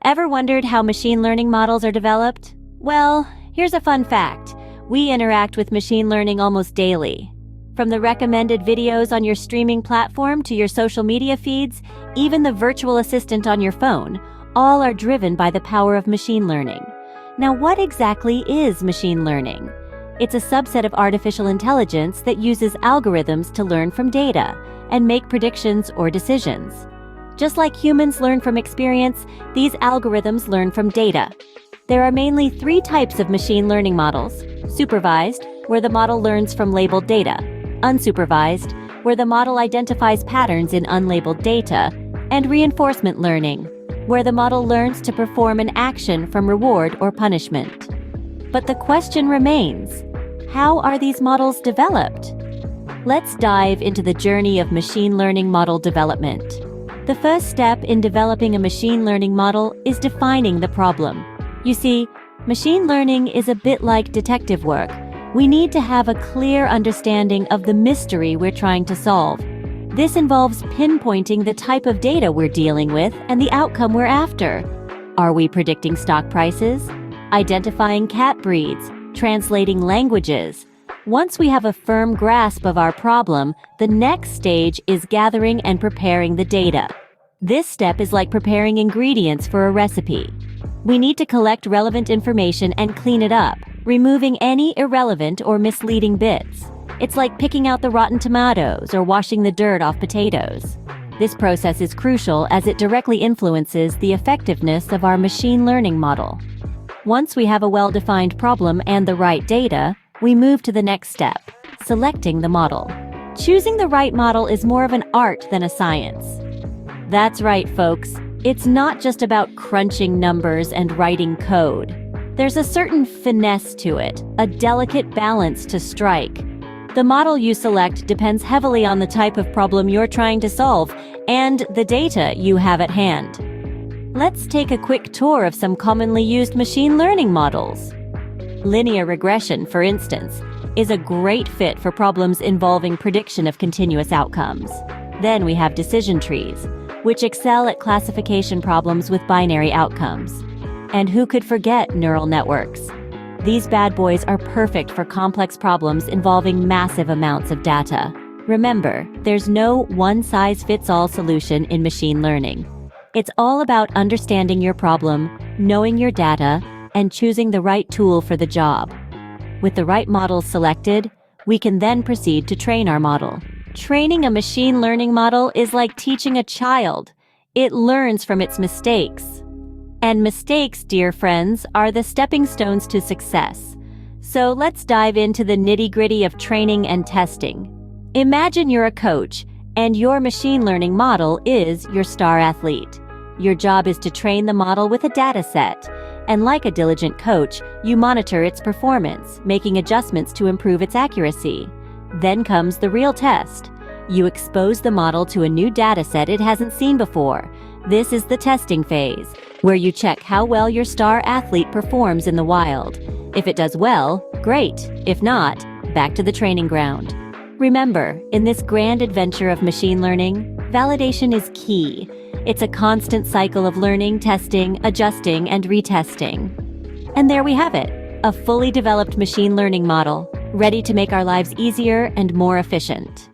Ever wondered how machine learning models are developed? Well, here's a fun fact. We interact with machine learning almost daily. From the recommended videos on your streaming platform to your social media feeds, even the virtual assistant on your phone, all are driven by the power of machine learning. Now, what exactly is machine learning? It's a subset of artificial intelligence that uses algorithms to learn from data and make predictions or decisions. Just like humans learn from experience, these algorithms learn from data. There are mainly 3 types of machine learning models: supervised, where the model learns from labeled data; unsupervised, where the model identifies patterns in unlabeled data; and reinforcement learning, where the model learns to perform an action from reward or punishment. But the question remains, how are these models developed? Let's dive into the journey of machine learning model development. The first step in developing a machine learning model is defining the problem. You see, machine learning is a bit like detective work. We need to have a clear understanding of the mystery we're trying to solve. This involves pinpointing the type of data we're dealing with and the outcome we're after. Are we predicting stock prices? Identifying cat breeds? Translating languages? Once we have a firm grasp of our problem, the next stage is gathering and preparing the data. This step is like preparing ingredients for a recipe. We need to collect relevant information and clean it up, removing any irrelevant or misleading bits. It's like picking out the rotten tomatoes or washing the dirt off potatoes. This process is crucial as it directly influences the effectiveness of our machine learning model. Once we have a well-defined problem and the right data, we move to the next step, selecting the model. Choosing the right model is more of an art than a science. That's right, folks. It's not just about crunching numbers and writing code. There's a certain finesse to it, a delicate balance to strike. The model you select depends heavily on the type of problem you're trying to solve and the data you have at hand. Let's take a quick tour of some commonly used machine learning models. Linear regression, for instance, is a great fit for problems involving prediction of continuous outcomes. Then we have decision trees, which excel at classification problems with binary outcomes. And who could forget neural networks? These bad boys are perfect for complex problems involving massive amounts of data. Remember, there's no one-size-fits-all solution in machine learning. It's all about understanding your problem, knowing your data, and choosing the right tool for the job. With the right model selected, we can then proceed to train our model. Training a machine learning model is like teaching a child. It learns from its mistakes. And mistakes, dear friends, are the stepping stones to success. So let's dive into the nitty-gritty of training and testing. Imagine you're a coach, and your machine learning model is your star athlete. Your job is to train the model with a data set. And like a diligent coach, you monitor its performance, making adjustments to improve its accuracy. Then comes the real test. You expose the model to a new data set it hasn't seen before. This is the testing phase, where you check how well your star athlete performs in the wild. If it does well, great. If not, back to the training ground. Remember, in this grand adventure of machine learning, validation is key. It's a constant cycle of learning, testing, adjusting, and retesting. And there we have it, a fully developed machine learning model, ready to make our lives easier and more efficient.